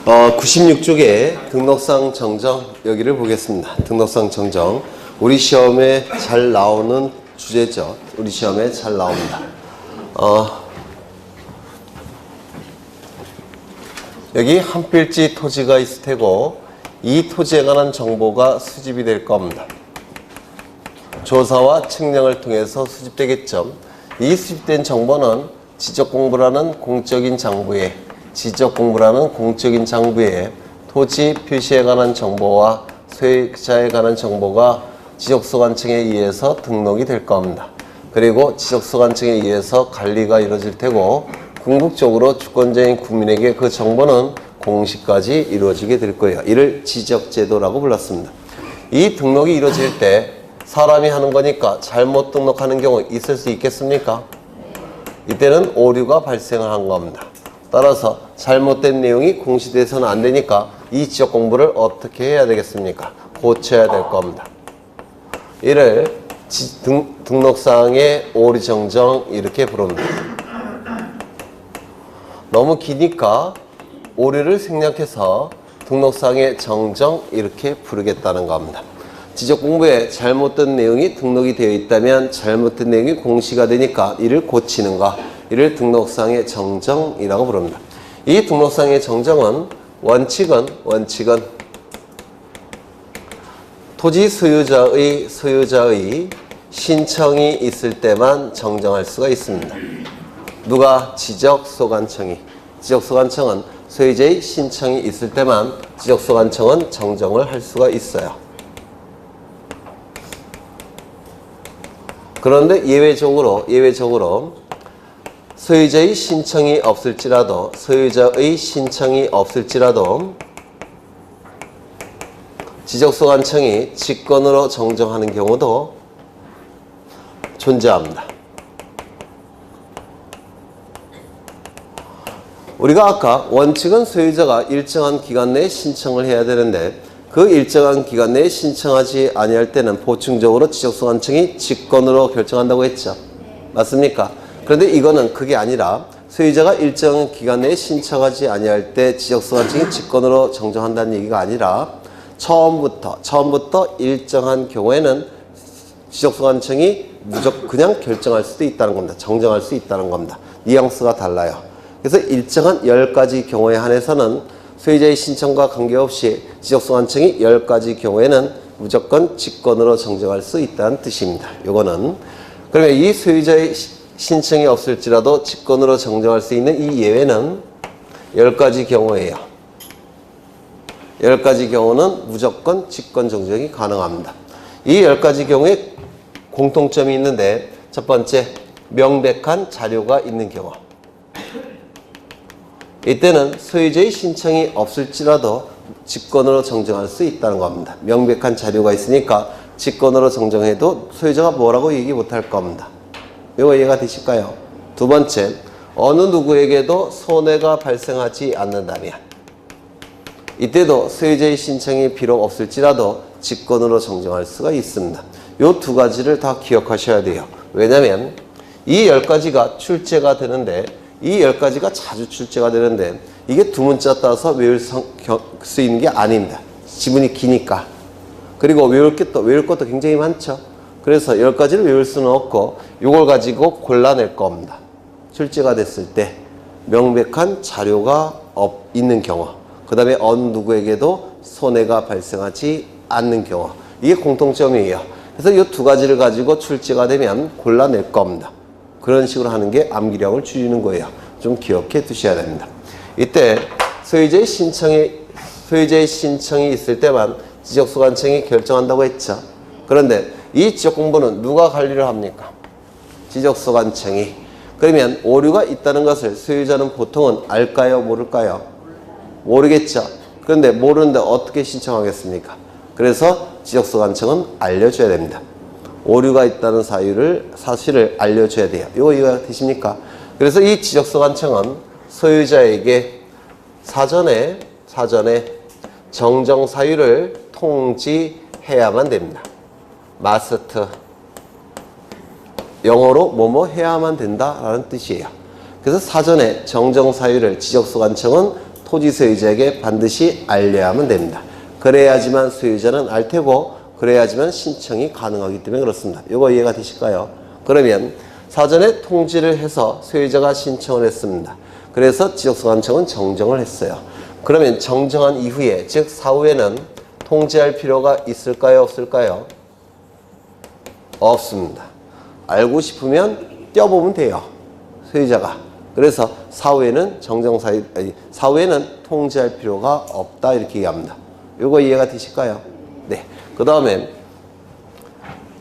96쪽에 등록상 정정 여기를 보겠습니다. 등록상 정정. 우리 시험에 잘 나오는 주제죠. 우리 시험에 잘 나옵니다. 여기 한 필지 토지가 있을 테고 이 토지에 관한 정보가 수집이 될 겁니다. 조사와 측량을 통해서 수집되겠죠. 이 수집된 정보는 지적공부라는 공적인 장부에 토지 표시에 관한 정보와 소유자에 관한 정보가 지적소관청에 의해서 등록이 될 겁니다. 그리고 지적소관청에 의해서 관리가 이루어질 테고 궁극적으로 주권자인 국민에게 그 정보는 공시까지 이루어지게 될 거예요. 이를 지적제도라고 불렀습니다. 이 등록이 이루어질 때 사람이 하는 거니까 잘못 등록하는 경우 있을 수 있겠습니까? 이때는 오류가 발생한 겁니다. 따라서 잘못된 내용이 공시돼서는 안 되니까 이 지적 공부를 어떻게 해야 되겠습니까? 고쳐야 될 겁니다. 이를 등록사항의 오류 정정 이렇게 부릅니다. 너무 기니까 오류를 생략해서 등록사항의 정정 이렇게 부르겠다는 겁니다. 지적 공부에 잘못된 내용이 등록이 되어 있다면 잘못된 내용이 공시가 되니까 이를 고치는 거, 이를 등록상의 정정이라고 부릅니다. 이 등록상의 정정은 원칙은 토지 소유자의 신청이 있을 때만 정정할 수가 있습니다. 누가? 지적소관청은 소유자의 신청이 있을 때만 지적소관청은 정정을 할 수가 있어요. 그런데 예외적으로 소유자의 신청이 없을지라도 지적소관청이 직권으로 정정하는 경우도 존재합니다. 우리가 아까 원칙은 소유자가 일정한 기간 내에 신청을 해야 되는데 그 일정한 기간 내에 신청하지 아니할 때는 보충적으로 지적소관청이 직권으로 결정한다고 했죠. 맞습니까? 그런데 이거는 그게 아니라 소유자가 일정 기간 내에 신청하지 아니할 때 지적소관청이 직권으로 정정한다는 얘기가 아니라 처음부터 일정한 경우에는 지적소관청이 무조건 그냥 결정할 수도 있다는 겁니다. 정정할 수 있다는 겁니다. 뉘앙스가 달라요. 그래서 일정한 10가지 경우에 한해서는 소유자의 신청과 관계없이 지적소관청이 10가지 경우에는 무조건 직권으로 정정할 수 있다는 뜻입니다. 요거는 그러면 이 소유자의 신청이 없을지라도 직권으로 정정할 수 있는 이 예외는 10가지 경우예요. 10가지 경우는 무조건 직권 정정이 가능합니다. 이 10가지 경우에 공통점이 있는데 첫 번째, 명백한 자료가 있는 경우. 이때는 소유자의 신청이 없을지라도 직권으로 정정할 수 있다는 겁니다. 명백한 자료가 있으니까 직권으로 정정해도 소유자가 뭐라고 얘기 못할 겁니다. 이거 이해가 되실까요? 두 번째, 어느 누구에게도 손해가 발생하지 않는다면 이때도 소유자의 신청이 비록 없을지라도 직권으로 정정할 수가 있습니다. 이 두 가지를 다 기억하셔야 돼요. 왜냐하면 이 10가지가 출제가 되는데 이 10가지가 자주 출제가 되는데 이게 두 문자 따서 외울 수 있는 게 아닙니다. 지문이 기니까. 그리고 외울 것도 굉장히 많죠. 그래서 10가지를 외울 수는 없고 이걸 가지고 골라낼 겁니다. 출제가 됐을 때 명백한 자료가 있는 경우, 그 다음에 어느 누구에게도 손해가 발생하지 않는 경우, 이게 공통점이에요. 그래서 이 두 가지를 가지고 출제가 되면 골라낼 겁니다. 그런 식으로 하는 게 암기력을 줄이는 거예요. 좀 기억해 두셔야 됩니다. 이때 소유자의 신청이 있을 때만 지적소관청이 결정한다고 했죠. 그런데 이 지적공부는 누가 관리를 합니까? 지적소관청이. 그러면 오류가 있다는 것을 소유자는 보통은 알까요? 모를까요? 모르겠죠. 그런데 모르는데 어떻게 신청하겠습니까? 그래서 지적소관청은 알려줘야 됩니다. 오류가 있다는 사실을 알려줘야 돼요. 이거 이해가 되십니까? 그래서 이 지적소관청은 소유자에게 사전에 정정 사유를 통지해야만 됩니다. 마스트. 영어로 뭐뭐 해야만 된다라는 뜻이에요. 그래서 사전에 정정 사유를 지적소관청은 토지 소유자에게 반드시 알려야만 됩니다. 그래야지만 소유자는 알 테고 그래야지만 신청이 가능하기 때문에 그렇습니다. 이거 이해가 되실까요? 그러면 사전에 통지를 해서 소유자가 신청을 했습니다. 그래서 지적소관청은 정정을 했어요. 그러면 정정한 이후에, 즉 사후에는 통지할 필요가 있을까요? 없을까요? 없습니다. 알고 싶으면 떼어보면 돼요. 소유자가. 그래서 사후에는 사후에는 통지할 필요가 없다 이렇게 얘기합니다. 이거 이해가 되실까요? 네. 그 다음에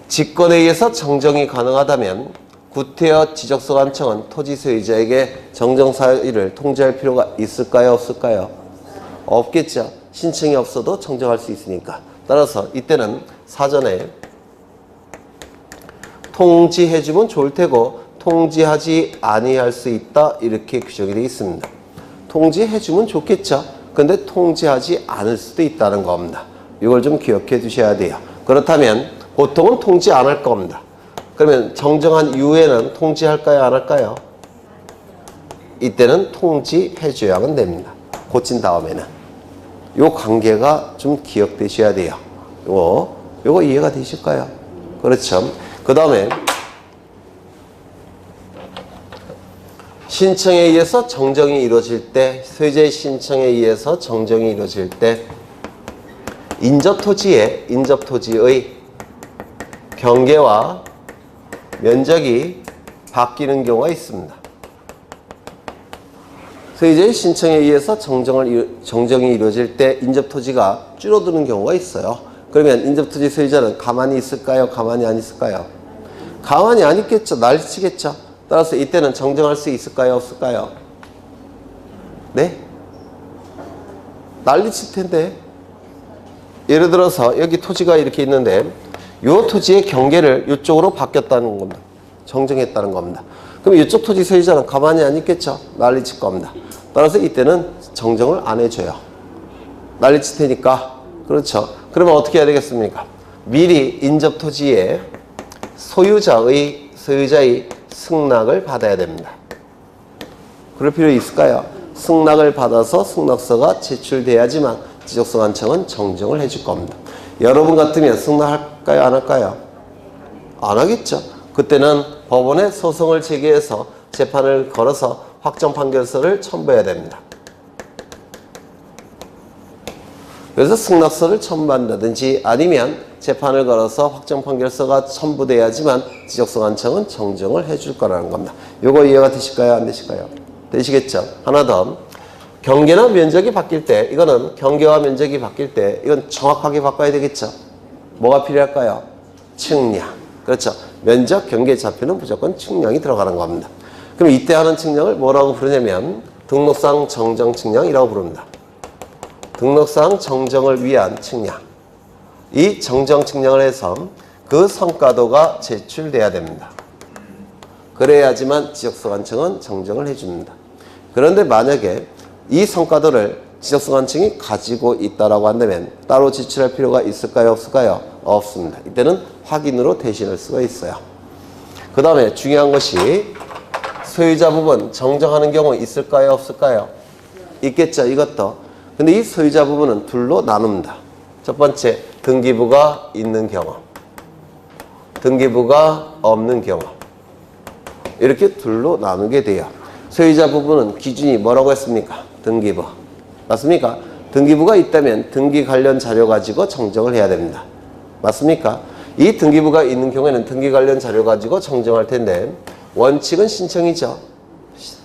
직권에 의해서 정정이 가능하다면 구태여 지적소관청은 토지 소유자에게 정정 사유를 통지할 필요가 있을까요? 없을까요? 없겠죠. 신청이 없어도 정정할 수 있으니까. 따라서 이때는 사전에 통지해주면 좋을 테고 통지하지 아니할 수 있다 이렇게 규정이 되어 있습니다. 통지해주면 좋겠죠. 근데 통지하지 않을 수도 있다는 겁니다. 이걸 좀 기억해 두셔야 돼요. 그렇다면 보통은 통지 안 할 겁니다. 그러면 정정한 이후에는 통지할까요? 안 할까요? 이때는 통지해줘야만 됩니다. 고친 다음에는. 요 관계가 좀 기억되셔야 돼요. 요거 이해가 되실까요? 그렇죠. 그 다음에 신청에 의해서 정정이 이루어질 때, 소유자의 신청에 의해서 정정이 이루어질 때 인접토지의 경계와 면적이 바뀌는 경우가 있습니다. 소유자의 신청에 의해서 정정이 이루어질 때 인접토지가 줄어드는 경우가 있어요. 그러면 인접토지 소유자는 가만히 있을까요? 가만히 안 있을까요? 가만히 안 있겠죠. 난리치겠죠. 따라서 이때는 정정할 수 있을까요? 없을까요? 네? 난리칠 텐데. 예를 들어서 여기 토지가 이렇게 있는데 이 토지의 경계를 이쪽으로 바뀌었다는 겁니다. 정정했다는 겁니다. 그럼 이쪽 토지 소유자는 가만히 안 있겠죠. 난리칠 겁니다. 따라서 이때는 정정을 안 해줘요. 난리칠 테니까. 그렇죠. 그러면 어떻게 해야 되겠습니까? 미리 인접토지의 소유자의 승낙을 받아야 됩니다. 그럴 필요 있을까요? 승낙을 받아서 승낙서가 제출돼야지만 지적소관청은 정정을 해줄 겁니다. 여러분 같으면 승낙할까요? 안 할까요? 안 하겠죠. 그때는 법원에 소송을 제기해서 재판을 걸어서 확정 판결서를 첨부해야 됩니다. 그래서 승낙서를 첨부한다든지 아니면 재판을 걸어서 확정 판결서가 첨부돼야지만 지적소관청은 정정을 해줄 거라는 겁니다. 요거 이해가 되실까요? 안 되실까요? 되시겠죠? 하나 더. 경계나 면적이 바뀔 때, 이거는 경계와 면적이 바뀔 때 이건 정확하게 바꿔야 되겠죠? 뭐가 필요할까요? 측량. 그렇죠. 면적, 경계 좌표는 무조건 측량이 들어가는 겁니다. 그럼 이때 하는 측량을 뭐라고 부르냐면 등록상 정정 측량이라고 부릅니다. 등록상 정정을 위한 측량. 이 정정 측량을 해서 그 성과도가 제출돼야 됩니다. 그래야지만 지적소관청은 정정을 해줍니다. 그런데 만약에 이 성과도를 지적소관청이 가지고 있다라고 한다면 따로 제출할 필요가 있을까요? 없을까요? 없습니다. 이때는 확인으로 대신할 수가 있어요. 그 다음에 중요한 것이 소유자 부분 정정하는 경우 있을까요? 없을까요? 있겠죠. 이것도. 근데 이 소유자 부분은 둘로 나눕니다. 첫 번째, 등기부가 있는 경우, 등기부가 없는 경우. 이렇게 둘로 나누게 돼요. 소유자 부분은 기준이 뭐라고 했습니까? 등기부. 맞습니까? 등기부가 있다면 등기 관련 자료 가지고 정정을 해야 됩니다. 맞습니까? 이 등기부가 있는 경우에는 등기 관련 자료 가지고 정정할 텐데 원칙은 신청이죠.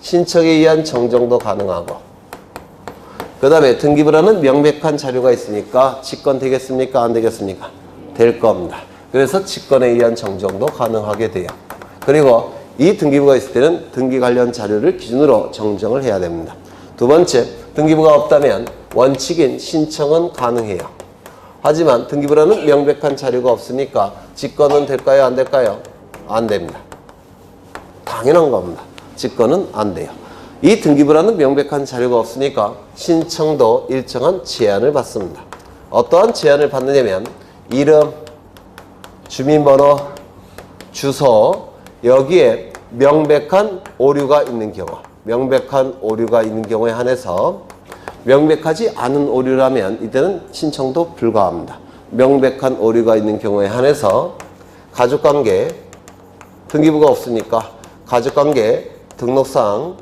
신청에 의한 정정도 가능하고 그 다음에 등기부라는 명백한 자료가 있으니까 직권 되겠습니까? 안 되겠습니까? 될 겁니다. 그래서 직권에 의한 정정도 가능하게 돼요. 그리고 이 등기부가 있을 때는 등기 관련 자료를 기준으로 정정을 해야 됩니다. 두 번째, 등기부가 없다면 원칙인 신청은 가능해요. 하지만 등기부라는 명백한 자료가 없으니까 직권은 될까요? 안 될까요? 안 됩니다. 당연한 겁니다. 직권은 안 돼요. 이 등기부라는 명백한 자료가 없으니까 신청도 일정한 제한을 받습니다. 어떠한 제한을 받느냐면 이름, 주민번호, 주소 여기에 명백한 오류가 있는 경우 명백한 오류가 있는 경우에 한해서 명백하지 않은 오류라면 이때는 신청도 불가합니다. 명백한 오류가 있는 경우에 한해서 가족관계 등기부가 없으니까 가족관계 등록상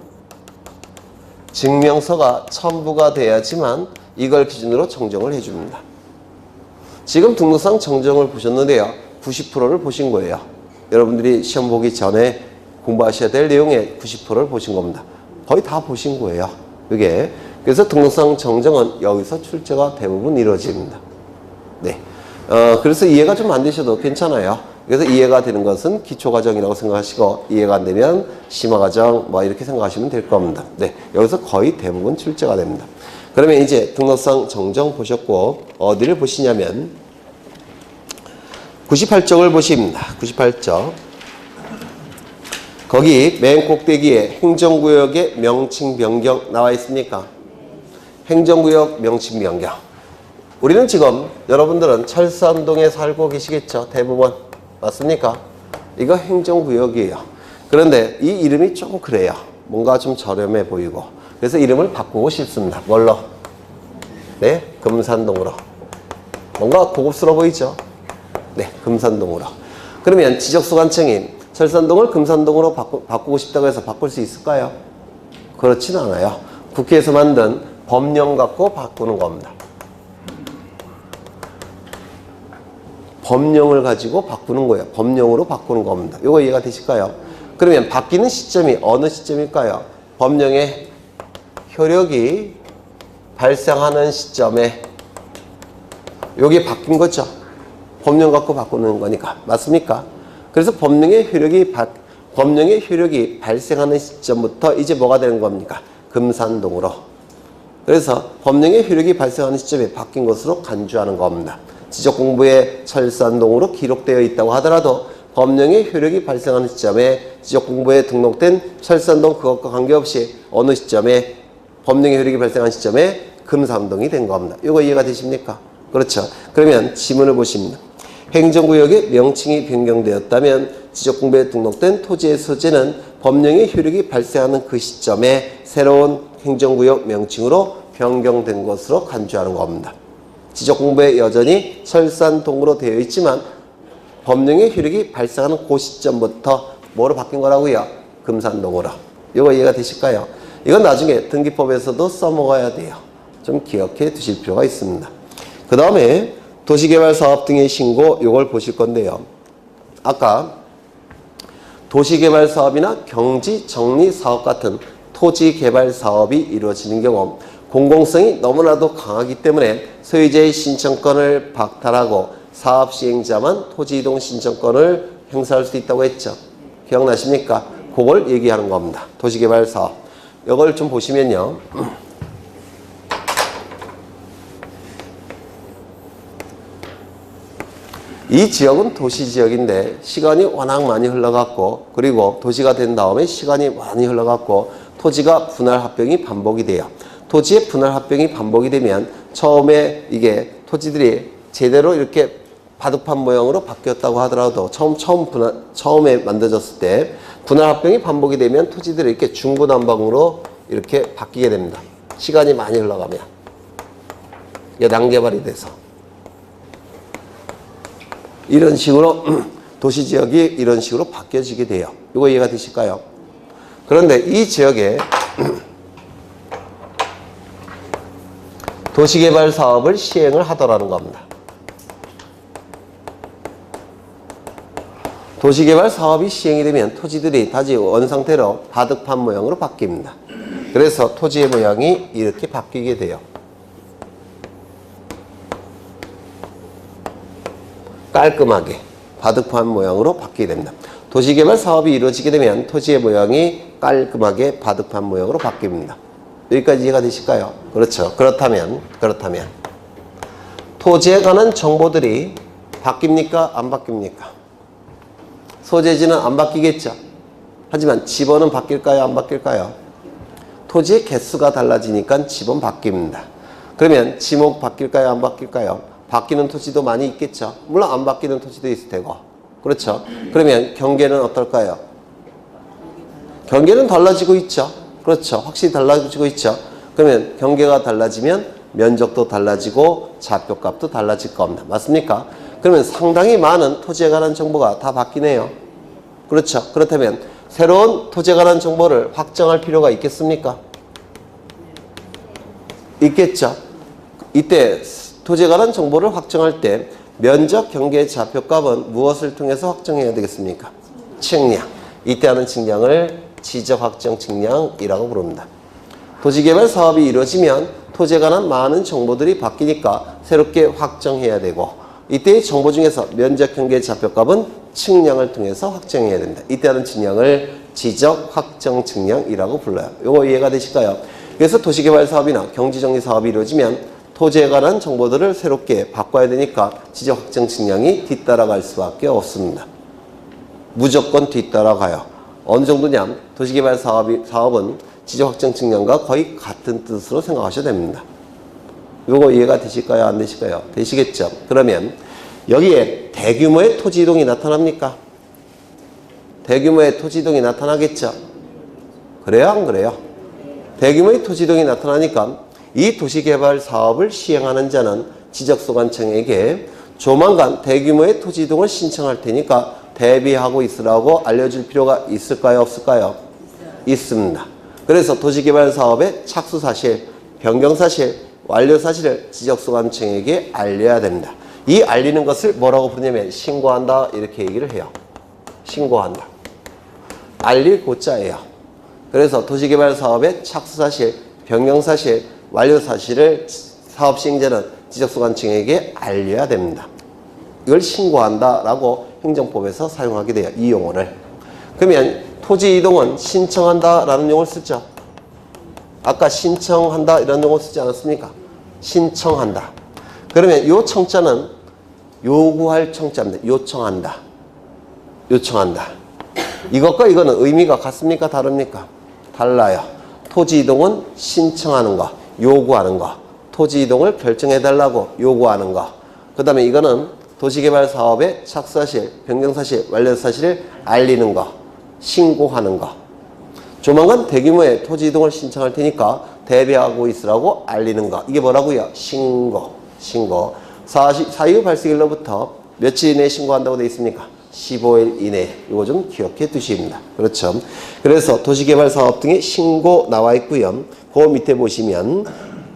증명서가 첨부가 돼야지만 이걸 기준으로 정정을 해줍니다. 지금 등록상 정정을 보셨는데요. 90%를 보신 거예요. 여러분들이 시험 보기 전에 공부하셔야 될 내용의 90%를 보신 겁니다. 거의 다 보신 거예요. 이게. 그래서 등록상 정정은 여기서 출제가 대부분 이루어집니다. 네. 그래서 이해가 좀 안 되셔도 괜찮아요. 그래서 이해가 되는 것은 기초과정이라고 생각하시고 이해가 안 되면 심화과정 뭐 이렇게 생각하시면 될 겁니다. 네. 여기서 거의 대부분 출제가 됩니다. 그러면 이제 등록상 정정 보셨고 어디를 보시냐면 98쪽을 보십니다. 98쪽. 거기 맨 꼭대기에 행정구역의 명칭 변경 나와 있습니까? 행정구역 명칭 변경. 우리는 지금 여러분들은 철산동에 살고 계시겠죠? 대부분. 맞습니까? 이거 행정구역이에요. 그런데 이 이름이 좀 그래요. 뭔가 좀 저렴해 보이고. 그래서 이름을 바꾸고 싶습니다. 뭘로? 네, 금산동으로. 뭔가 고급스러워 보이죠? 네, 금산동으로. 그러면 지적소관청이 철산동을 금산동으로 바꾸고 싶다고 해서 바꿀 수 있을까요? 그렇진 않아요. 국회에서 만든 법령 갖고 바꾸는 겁니다. 법령을 가지고 바꾸는 거예요. 법령으로 바꾸는 겁니다. 이거 이해가 되실까요? 그러면 바뀌는 시점이 어느 시점일까요? 법령의 효력이 발생하는 시점에 여기 바뀐 거죠. 법령 갖고 바꾸는 거니까. 맞습니까? 그래서 법령의 효력이 발생하는 시점부터 이제 뭐가 되는 겁니까? 금산동으로. 그래서 법령의 효력이 발생하는 시점에 바뀐 것으로 간주하는 겁니다. 지적공부에 철산동으로 기록되어 있다고 하더라도 법령의 효력이 발생하는 시점에 지적공부에 등록된 철산동 그것과 관계없이 어느 시점에 법령의 효력이 발생한 시점에 금산동이 된 겁니다. 이거 이해가 되십니까? 그렇죠. 그러면 지문을 보십니다. 행정구역의 명칭이 변경되었다면 지적공부에 등록된 토지의 소재는 법령의 효력이 발생하는 그 시점에 새로운 행정구역 명칭으로 변경된 것으로 간주하는 겁니다. 지적공부에 여전히 철산동으로 되어 있지만 법령의 효력이 발생하는 그 시점부터 뭐로 바뀐 거라고요? 금산동으로. 이거 이해가 되실까요? 이건 나중에 등기법에서도 써먹어야 돼요. 좀 기억해 두실 필요가 있습니다. 그 다음에 도시개발사업 등의 신고 이걸 보실 건데요. 아까 도시개발사업이나 경지정리사업 같은 토지개발사업이 이루어지는 경우 공공성이 너무나도 강하기 때문에 소유자의 신청권을 박탈하고 사업 시행자만 토지이동 신청권을 행사할 수 있다고 했죠. 기억나십니까? 그걸 얘기하는 겁니다. 도시개발사업. 이걸 좀 보시면요. 이 지역은 도시지역인데 시간이 워낙 많이 흘러갔고 그리고 도시가 된 다음에 시간이 많이 흘러갔고 토지가 분할합병이 반복이 돼요. 토지의 분할합병이 반복이 되면 처음에 이게 토지들이 제대로 이렇게 바둑판 모양으로 바뀌었다고 하더라도 처음에 만들어졌을 때 분할합병이 반복이 되면 토지들이 이렇게 중구난방으로 이렇게 바뀌게 됩니다. 시간이 많이 흘러가면 이게 난개발이 돼서 이런 식으로 도시지역이 이런 식으로 바뀌어지게 돼요. 이거 이해가 되실까요? 그런데 이 지역에 도시개발 사업을 시행을 하더라는 겁니다. 도시개발 사업이 시행이 되면 토지들이 다시 원상태로 바둑판 모양으로 바뀝니다. 그래서 토지의 모양이 이렇게 바뀌게 돼요. 깔끔하게 바둑판 모양으로 바뀌게 됩니다. 도시개발 사업이 이루어지게 되면 토지의 모양이 깔끔하게 바둑판 모양으로 바뀝니다. 여기까지 이해가 되실까요? 그렇죠. 그렇다면 토지에 관한 정보들이 바뀝니까? 안 바뀝니까? 소재지는 안 바뀌겠죠. 하지만 지번은 바뀔까요? 안 바뀔까요? 토지의 개수가 달라지니까 지번 바뀝니다. 그러면 지목 바뀔까요? 안 바뀔까요? 바뀌는 토지도 많이 있겠죠. 물론 안 바뀌는 토지도 있을 테고. 그렇죠. 그러면 경계는 어떨까요? 경계는 달라지고 있죠. 그렇죠. 확실히 달라지고 있죠. 그러면 경계가 달라지면 면적도 달라지고 좌표값도 달라질 겁니다. 맞습니까? 그러면 상당히 많은 토지에 관한 정보가 다 바뀌네요. 그렇죠? 그렇다면 새로운 토지에 관한 정보를 확정할 필요가 있겠습니까? 있겠죠? 이때 토지에 관한 정보를 확정할 때 면적, 경계, 좌표값은 무엇을 통해서 확정해야 되겠습니까? 측량. 이때 하는 측량을 지적 확정 측량이라고 부릅니다. 도시개발 사업이 이루어지면 토지에 관한 많은 정보들이 바뀌니까 새롭게 확정해야 되고 이때의 정보 중에서 면적, 경계, 좌표값은 측량을 통해서 확정해야 됩니다. 이때 하는 측량을 지적 확정 측량이라고 불러요. 이거 이해가 되실까요? 그래서 도시개발 사업이나 경지정리 사업이 이루어지면 토지에 관한 정보들을 새롭게 바꿔야 되니까 지적 확정 측량이 뒤따라갈 수밖에 없습니다. 무조건 뒤따라가요. 어느 정도냐? 도시개발 사업은 지적 확정 측량과 거의 같은 뜻으로 생각하셔야 됩니다. 이거 이해가 되실까요? 안 되실까요? 되시겠죠? 그러면 여기에 대규모의 토지 이동이 나타납니까? 대규모의 토지 이동이 나타나겠죠? 그래요? 안 그래요? 대규모의 토지 이동이 나타나니까 이 도시개발 사업을 시행하는 자는 지적소관청에게 조만간 대규모의 토지 이동을 신청할 테니까 대비하고 있으라고 알려줄 필요가 있을까요? 없을까요? 있습니다. 그래서 도시개발 사업의 착수사실, 변경사실, 완료사실을 지적소관청에게 알려야 됩니다. 이 알리는 것을 뭐라고 부르냐면 신고한다 이렇게 얘기를 해요. 신고한다. 알릴 고자예요. 그래서 도시개발 사업의 착수사실, 변경사실, 완료사실을 사업 시행자는 지적소관청에게 알려야 됩니다. 이걸 신고한다라고 행정법에서 사용하게 돼요. 이 용어를. 그러면 토지 이동은 신청한다라는 용어를 쓰죠. 아까 신청한다 이런 용어 쓰지 않았습니까? 신청한다. 그러면 요 청자는 요구할 청자입니다. 요청한다. 요청한다. 이것과 이거는 의미가 같습니까? 다릅니까? 달라요. 토지 이동은 신청하는 거, 요구하는 거. 토지 이동을 결정해달라고 요구하는 거. 그 다음에 이거는 도시개발 사업의 착수사실, 변경사실, 완료사실을 알리는 거, 신고하는 거. 조만간 대규모의 토지 이동을 신청할 테니까 대비하고 있으라고 알리는 거. 이게 뭐라고요? 신고. 사유 발생일로부터 며칠 이내에 신고한다고 되어 있습니까? 15일 이내. 이거 좀 기억해 두십니다. 그렇죠. 그래서 도시개발 사업 등의 신고 나와 있고요. 그 밑에 보시면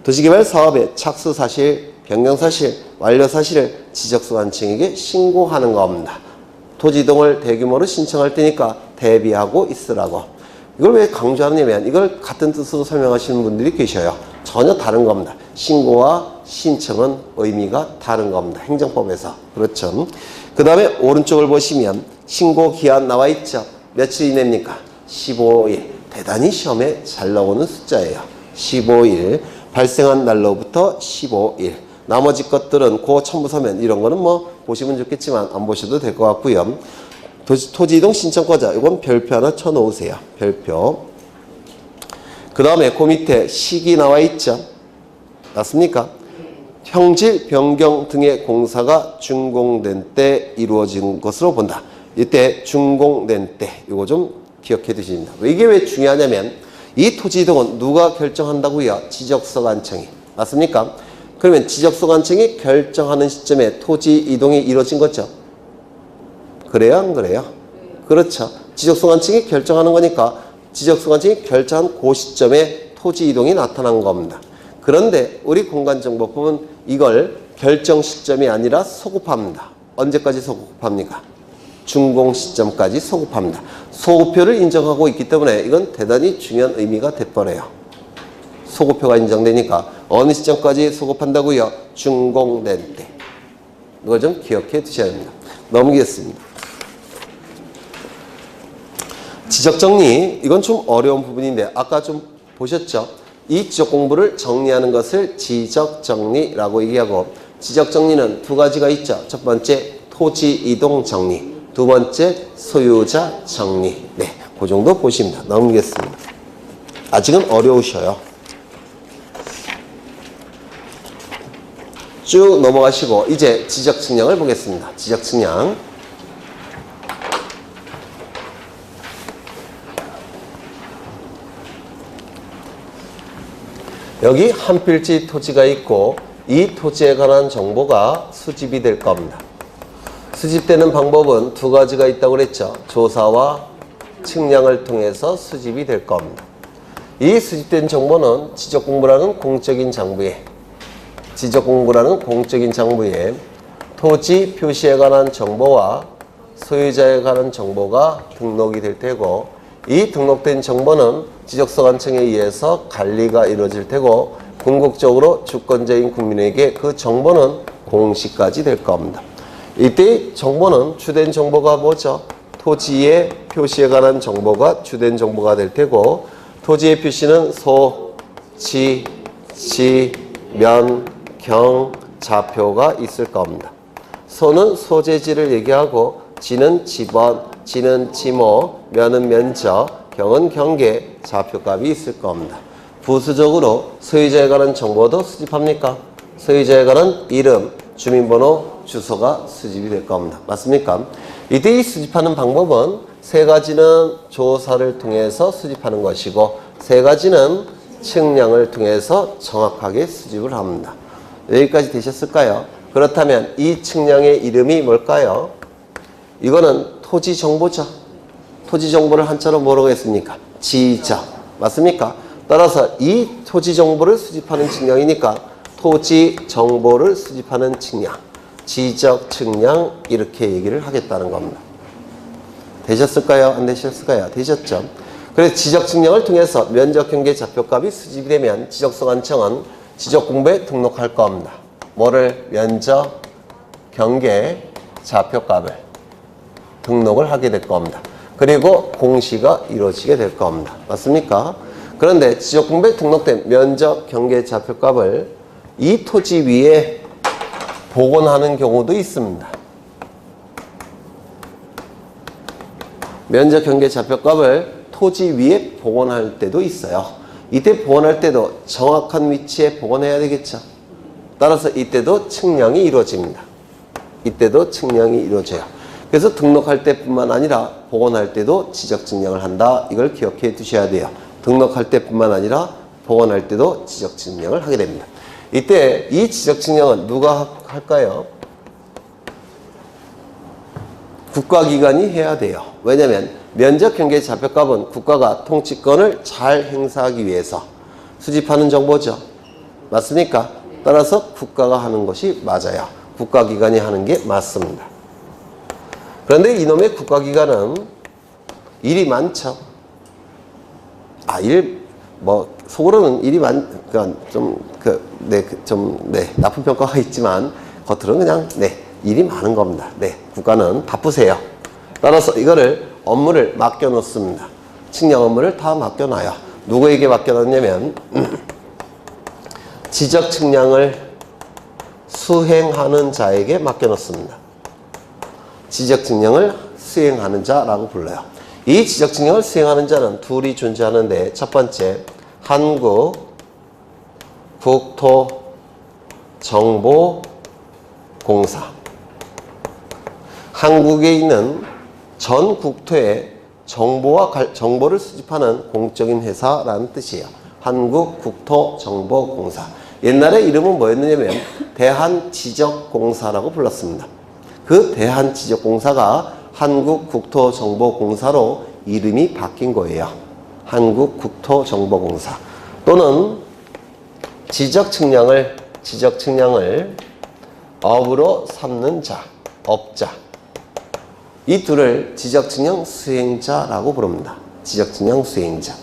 도시개발 사업의 착수사실, 변경사실, 완료사실을 지적소관청에게 신고하는 겁니다. 토지 이동을 대규모로 신청할 테니까 대비하고 있으라고. 이걸 왜 강조하느냐면 이걸 같은 뜻으로 설명하시는 분들이 계셔요. 전혀 다른 겁니다. 신고와 신청은 의미가 다른 겁니다. 행정법에서. 그렇죠. 그 다음에 오른쪽을 보시면 신고 기한 나와 있죠. 며칠 이내입니까? 15일. 대단히 시험에 잘 나오는 숫자예요. 15일. 발생한 날로부터 15일. 나머지 것들은 고 첨부서면 이런 거는 뭐 보시면 좋겠지만 안 보셔도 될 것 같고요. 토지이동 신청과자 이건 별표 하나 쳐놓으세요. 별표. 그 다음에 그 밑에 시기 나와 있죠. 맞습니까? 형질 변경 등의 공사가 준공된 때 이루어진 것으로 본다. 이때 준공된 때 이거 좀 기억해 두십니다. 이게 왜 중요하냐면 이 토지 이동은 누가 결정한다고요? 지적소관청이. 맞습니까? 그러면 지적소관청이 결정하는 시점에 토지 이동이 이루어진 거죠. 그래요? 안 그래요? 그렇죠. 지적소관청이 결정하는 거니까 지적소관청이 결정한 그 시점에 토지 이동이 나타난 겁니다. 그런데 우리 공간정보법은 이걸 결정 시점이 아니라 소급합니다. 언제까지 소급합니까? 준공 시점까지 소급합니다. 소급표를 인정하고 있기 때문에 이건 대단히 중요한 의미가 돼버려요. 소급표가 인정되니까 어느 시점까지 소급한다고요? 준공된 때. 이거 좀 기억해 두셔야 됩니다. 넘기겠습니다. 지적정리, 이건 좀 어려운 부분인데 아까 좀 보셨죠? 이 지적 공부를 정리하는 것을 지적정리라고 얘기하고 지적정리는 두 가지가 있죠. 첫 번째 토지 이동 정리, 두 번째 소유자 정리. 네, 그 정도 보십니다. 넘기겠습니다. 아직은 어려우셔요. 쭉 넘어가시고 이제 지적 측량을 보겠습니다. 지적 측량. 여기 한 필지 토지가 있고 이 토지에 관한 정보가 수집이 될 겁니다. 수집되는 방법은 두 가지가 있다고 그랬죠. 조사와 측량을 통해서 수집이 될 겁니다. 이 수집된 정보는 지적공부라는 공적인 장부에 토지 표시에 관한 정보와 소유자에 관한 정보가 등록이 될 테고, 이 등록된 정보는 지적소관청에 의해서 관리가 이루어질 테고, 궁극적으로 주권자인 국민에게 그 정보는 공시까지 될 겁니다. 이때 정보는 주된 정보가 뭐죠? 토지의 표시에 관한 정보가 주된 정보가 될 테고, 토지의 표시는 소, 지, 면, 경, 좌표가 있을 겁니다. 소는 소재지를 얘기하고, 지는 지번, 지는 지모, 면은 면적, 경은 경계, 좌표값이 있을 겁니다. 부수적으로 소유자에 관한 정보도 수집합니까? 소유자에 관한 이름, 주민번호, 주소가 수집이 될 겁니다. 맞습니까? 이때 이 수집하는 방법은 세 가지는 조사를 통해서 수집하는 것이고, 세 가지는 측량을 통해서 정확하게 수집을 합니다. 여기까지 되셨을까요? 그렇다면 이 측량의 이름이 뭘까요? 이거는 토지 정보죠. 토지 정보를 한자로 뭐라고 했습니까? 지적. 맞습니까? 따라서 이 토지 정보를 수집하는 측량이니까 토지 정보를 수집하는 측량, 지적 측량, 이렇게 얘기를 하겠다는 겁니다. 되셨을까요? 안 되셨을까요? 되셨죠? 그래서 지적 측량을 통해서 면적 경계 좌표값이 수집이 되면 지적소관청은 지적공부에 등록할 겁니다. 뭐를? 면적 경계 좌표값을 등록을 하게 될 겁니다. 그리고 공시가 이루어지게 될 겁니다. 맞습니까? 그런데 지적공부에 등록된 면적 경계 좌표값을 이 토지 위에 복원하는 경우도 있습니다. 면적 경계 좌표값을 토지 위에 복원할 때도 있어요. 이때 복원할 때도 정확한 위치에 복원해야 되겠죠. 따라서 이때도 측량이 이루어집니다. 이때도 측량이 이루어져요. 그래서 등록할 때뿐만 아니라 복원할 때도 지적 측량을 한다. 이걸 기억해 두셔야 돼요. 등록할 때뿐만 아니라 복원할 때도 지적 측량을 하게 됩니다. 이때 이 지적 측량은 누가 할까요? 국가기관이 해야 돼요. 왜냐하면 면적 경계 좌표값은 국가가 통치권을 잘 행사하기 위해서 수집하는 정보죠. 맞습니까? 따라서 국가가 하는 것이 맞아요. 국가기관이 하는 게 맞습니다. 그런데 이놈의 국가기관은 일이 많죠. 속으로는 일이 그러니까 나쁜 평가가 있지만, 겉으로는 그냥, 일이 많은 겁니다. 국가는 바쁘세요. 따라서 이거를 업무를 맡겨놓습니다. 측량 업무를 다 맡겨놔요. 누구에게 맡겨놨냐면, 지적 측량을 수행하는 자에게 맡겨놓습니다. 지적 측량을 수행하는 자라고 불러요. 이 지적 측량을 수행하는 자는 둘이 존재하는데, 첫 번째, 한국국토정보공사. 한국에 있는 전 국토의 정보를 수집하는 공적인 회사라는 뜻이에요. 한국국토정보공사. 옛날에 이름은 뭐였느냐면 대한지적공사라고 불렀습니다. 그 대한지적공사가 한국국토정보공사로 이름이 바뀐 거예요. 한국국토정보공사. 또는 지적 측량을 업으로 삼는 자, 업자. 이 둘을 지적 측량 수행자라고 부릅니다. 지적 측량 수행자.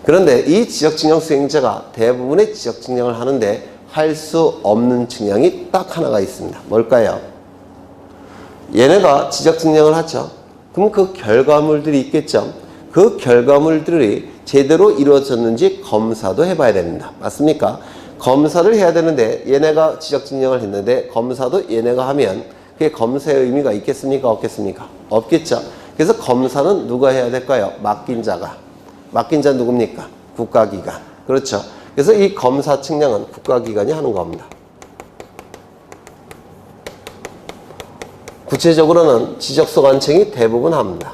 그런데 이 지적 측량 수행자가 대부분의 지적 측량을 하는데 할 수 없는 측량이 딱 하나가 있습니다. 뭘까요? 얘네가 지적 측량을 하죠. 그럼 그 결과물들이 있겠죠. 그 결과물들이 제대로 이루어졌는지 검사도 해봐야 됩니다. 맞습니까? 검사를 해야 되는데 얘네가 지적 측량을 했는데 검사도 얘네가 하면 그게 검사의 의미가 있겠습니까? 없겠습니까? 없겠죠. 그래서 검사는 누가 해야 될까요? 맡긴 자가. 맡긴 자 누굽니까? 국가기관. 그렇죠. 그래서 이 검사 측량은 국가기관이 하는 겁니다. 구체적으로는 지적소관청이 대부분 합니다.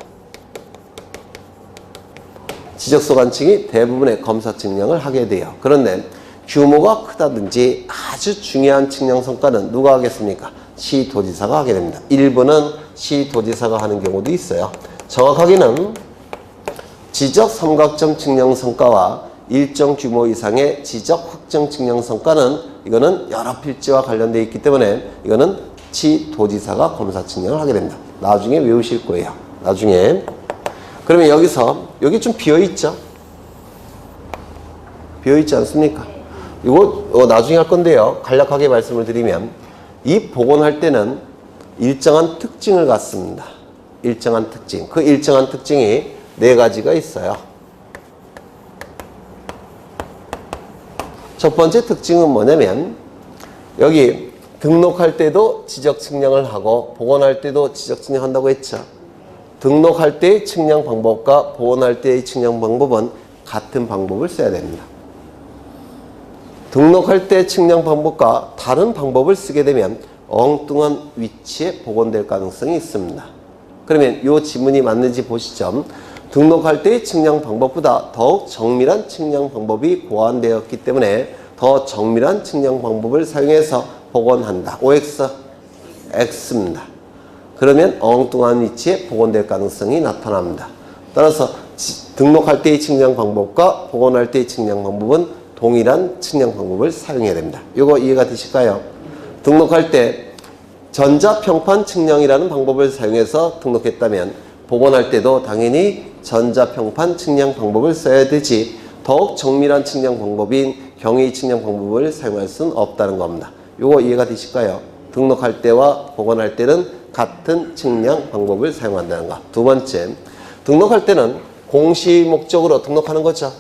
지적소관청이 대부분의 검사 측량을 하게 돼요. 그런데 규모가 크다든지 아주 중요한 측량 성과는 누가 하겠습니까? 시도지사가 하게 됩니다. 일부는 시도지사가 하는 경우도 있어요. 정확하게는 지적 삼각점 측량 성과와 일정 규모 이상의 지적 확정 측량 성과는 이거는 여러 필지와 관련되어 있기 때문에 이거는 시도지사가 검사 측량을 하게 됩니다. 나중에 외우실 거예요. 나중에. 그러면 여기서 여기 좀 비어있죠? 비어있지 않습니까? 이거 나중에 할 건데요. 간략하게 말씀을 드리면 이 복원할 때는 일정한 특징을 갖습니다. 일정한 특징. 그 일정한 특징이 4가지가 있어요. 첫 번째 특징은 뭐냐면 여기 등록할 때도 지적 측량을 하고 복원할 때도 지적 측량한다고 했죠. 등록할 때의 측량 방법과 복원할 때의 측량 방법은 같은 방법을 써야 됩니다. 등록할 때 측량 방법과 다른 방법을 쓰게 되면 엉뚱한 위치에 복원될 가능성이 있습니다. 그러면 이 지문이 맞는지 보시죠. 등록할 때의 측량 방법보다 더욱 정밀한 측량 방법이 고안되었기 때문에 더 정밀한 측량 방법을 사용해서 복원한다. OX, X입니다. 그러면 엉뚱한 위치에 복원될 가능성이 나타납니다. 따라서 등록할 때의 측량 방법과 복원할 때의 측량 방법은 동일한 측량 방법을 사용해야 됩니다. 이거 이해가 되실까요? 등록할 때 전자평판 측량이라는 방법을 사용해서 등록했다면 복원할 때도 당연히 전자평판 측량 방법을 써야 되지 더욱 정밀한 측량 방법인 경위 측량 방법을 사용할 수는 없다는 겁니다. 이거 이해가 되실까요? 등록할 때와 복원할 때는 같은 측량 방법을 사용한다는 거. 두 번째, 등록할 때는 공시 목적으로 등록하는 거죠.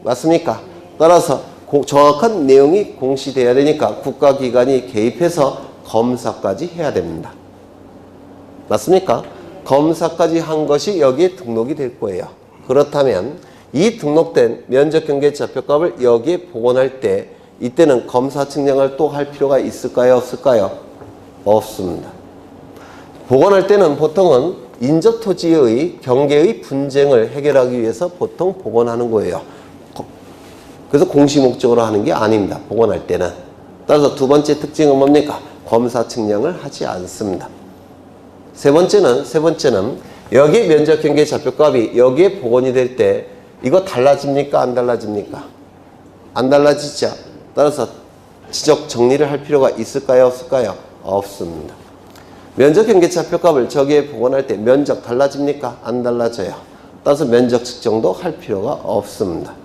맞습니까? 따라서 정확한 내용이 공시돼야 되니까 국가기관이 개입해서 검사까지 해야 됩니다. 맞습니까? 검사까지 한 것이 여기에 등록이 될 거예요. 그렇다면 이 등록된 면적경계 좌표값을 여기에 복원할 때 이때는 검사 측량을 또 할 필요가 있을까요? 없을까요? 없습니다. 복원할 때는 보통은 인접토지의 경계의 분쟁을 해결하기 위해서 보통 복원하는 거예요. 그래서 공시 목적으로 하는 게 아닙니다. 복원할 때는. 따라서 두 번째 특징은 뭡니까? 검사 측량을 하지 않습니다. 세 번째는 여기 면적경계 좌표값이 여기에 복원이 될 때 이거 달라집니까? 안 달라집니까? 안 달라지죠. 따라서 지적 정리를 할 필요가 있을까요? 없을까요? 없습니다. 면적경계 좌표값을 저기에 복원할 때 면적 달라집니까? 안 달라져요. 따라서 면적 측정도 할 필요가 없습니다.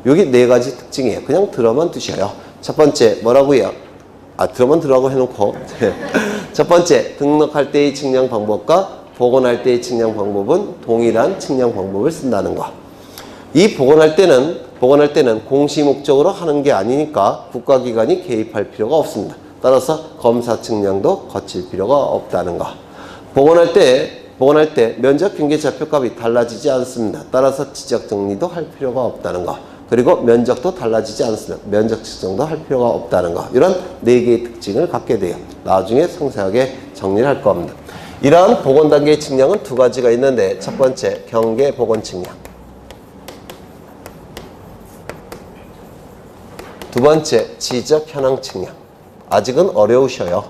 여기 4가지 특징이에요. 그냥 들어만 두셔요. 첫 번째 뭐라고요? 들어만 들어라고 해놓고 첫 번째, 등록할 때의 측량 방법과 복원할 때의 측량 방법은 동일한 측량 방법을 쓴다는 거. 이 복원할 때는 공시 목적으로 하는 게 아니니까 국가기관이 개입할 필요가 없습니다. 따라서 검사 측량도 거칠 필요가 없다는 거. 복원할 때 면적 경계 좌표값이 달라지지 않습니다. 따라서 지적 정리도 할 필요가 없다는 거. 그리고 면적도 달라지지 않습니다. 면적 측정도 할 필요가 없다는 거. 이런 4개의 특징을 갖게 돼요. 나중에 상세하게 정리를 할 겁니다. 이러한 복원 단계의 측량은 2가지가 있는데 첫 번째, 경계 복원 측량. 두 번째, 지적 현황 측량. 아직은 어려우셔요.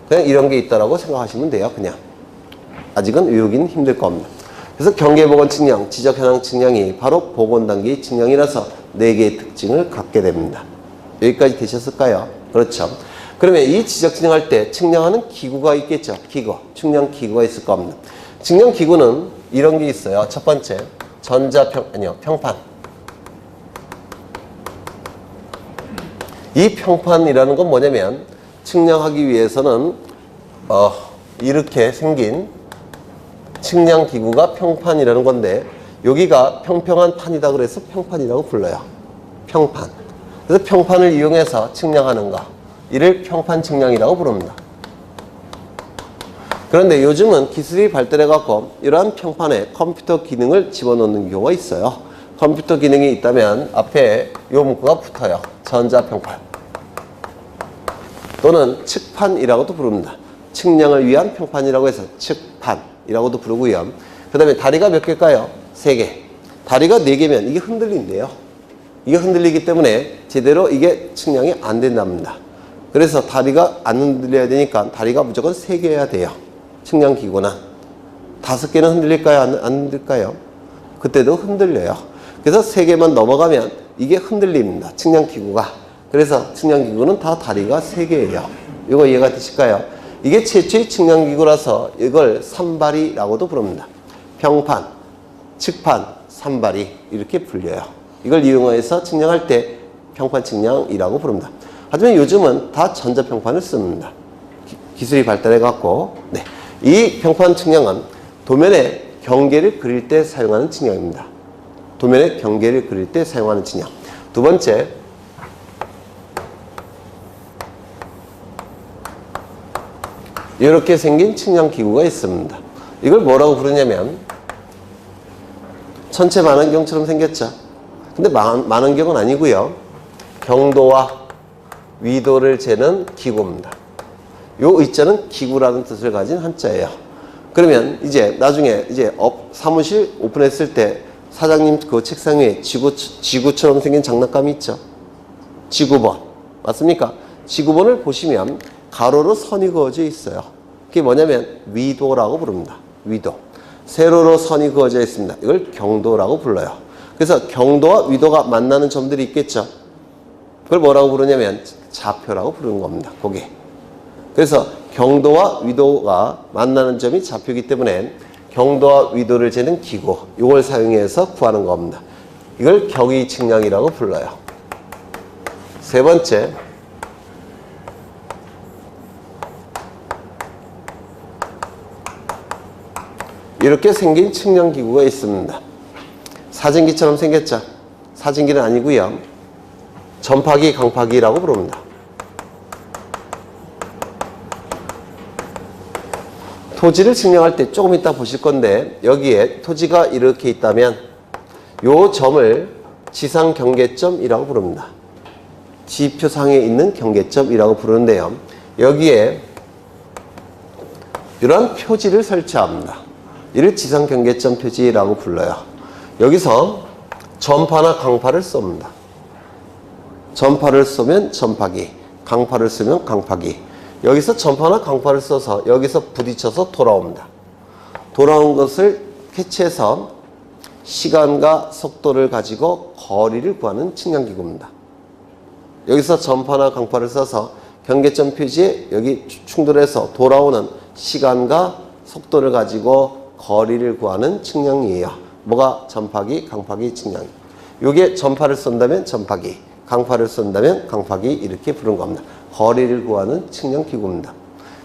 그냥 이런 게 있다라고 생각하시면 돼요. 그냥. 아직은 외우기는 힘들 겁니다. 그래서 경계복원 측량, 지적 현황 측량이 바로 복원 단계의 측량이라서 4개의 특징을 갖게 됩니다. 여기까지 되셨을까요? 그렇죠. 그러면 이 지적 측량할 때 측량하는 기구가 있겠죠. 측량 기구가 있을 겁니다. 측량 기구는 이런 게 있어요. 첫 번째, 평판. 이 평판이라는 건 뭐냐면 측량하기 위해서는 이렇게 생긴 측량 기구가 평판이라는 건데 여기가 평평한 판이다 그래서 평판이라고 불러요. 평판. 그래서 평판을 이용해서 측량하는 거. 이를 평판 측량이라고 부릅니다. 그런데 요즘은 기술이 발달해갖고 이러한 평판에 컴퓨터 기능을 집어넣는 경우가 있어요. 컴퓨터 기능이 있다면 앞에 이 문구가 붙어요. 전자평판. 또는 측판이라고도 부릅니다. 측량을 위한 평판이라고 해서 측판이라고도 부르고요. 그 다음에 다리가 몇 개일까요? 3개. 다리가 4개면 이게 흔들린대요. 이게 흔들리기 때문에 제대로 이게 측량이 안 된답니다. 그래서 다리가 안 흔들려야 되니까 다리가 무조건 3개여야 돼요. 측량기구는 5개는 흔들릴까요? 안 흔들릴까요? 그때도 흔들려요. 그래서 3개만 넘어가면 이게 흔들립니다. 측량기구가. 그래서 측량기구는 다 다리가 3개예요. 이거 이해가 되실까요? 이게 최초의 측량기구라서 이걸 산발이라고도 부릅니다. 평판, 측판, 산발이 이렇게 불려요. 이걸 이용해서 측량할 때 평판 측량이라고 부릅니다. 하지만 요즘은 다 전자평판을 씁니다. 기술이 발달해갖고, 네. 이 평판 측량은 도면에 경계를 그릴 때 사용하는 측량입니다. 도면에 경계를 그릴 때 사용하는 측량. 두 번째, 이렇게 생긴 측량기구가 있습니다. 이걸 뭐라고 부르냐면 전체 만원경처럼 생겼죠. 근데 만원경은 아니고요. 경도와 위도를 재는 기구입니다. 요 의자는 기구라는 뜻을 가진 한자예요. 그러면 이제 나중에 이제 사무실 오픈했을 때 사장님 그 책상 위에 지구처럼 생긴 장난감이 있죠. 지구본. 맞습니까? 지구본을 보시면 가로로 선이 그어져 있어요. 그게 뭐냐면 위도라고 부릅니다. 위도. 세로로 선이 그어져 있습니다. 이걸 경도라고 불러요. 그래서 경도와 위도가 만나는 점들이 있겠죠. 그걸 뭐라고 부르냐면 좌표라고 부르는 겁니다. 그게. 그래서 경도와 위도가 만나는 점이 좌표이기 때문에 경도와 위도를 재는 기구, 이걸 사용해서 구하는 겁니다. 이걸 경위 측량이라고 불러요. 세 번째, 이렇게 생긴 측량기구가 있습니다. 사진기처럼 생겼죠? 사진기는 아니고요. 전파기, 강파기라고 부릅니다. 토지를 측량할 때 조금 이따 보실 건데 여기에 토지가 이렇게 있다면 요 점을 지상경계점이라고 부릅니다. 지표상에 있는 경계점이라고 부르는데요. 여기에 이러한 표지를 설치합니다. 이를 지상경계점 표지라고 불러요. 여기서 전파나 강파를 쏩니다. 전파를 쏘면 전파기, 강파를 쏘면 강파기. 여기서 전파나 강파를 써서 여기서 부딪혀서 돌아옵니다. 돌아온 것을 캐치해서 시간과 속도를 가지고 거리를 구하는 측량기구입니다. 여기서 전파나 강파를 써서 경계점 표지에 여기 충돌해서 돌아오는 시간과 속도를 가지고 거리를 구하는 측량이에요. 뭐가 전파기, 강파기 측량. 이게 전파를 쏜다면 전파기, 강파를 쏜다면 강파기 이렇게 부르는 겁니다. 거리를 구하는 측량기구입니다.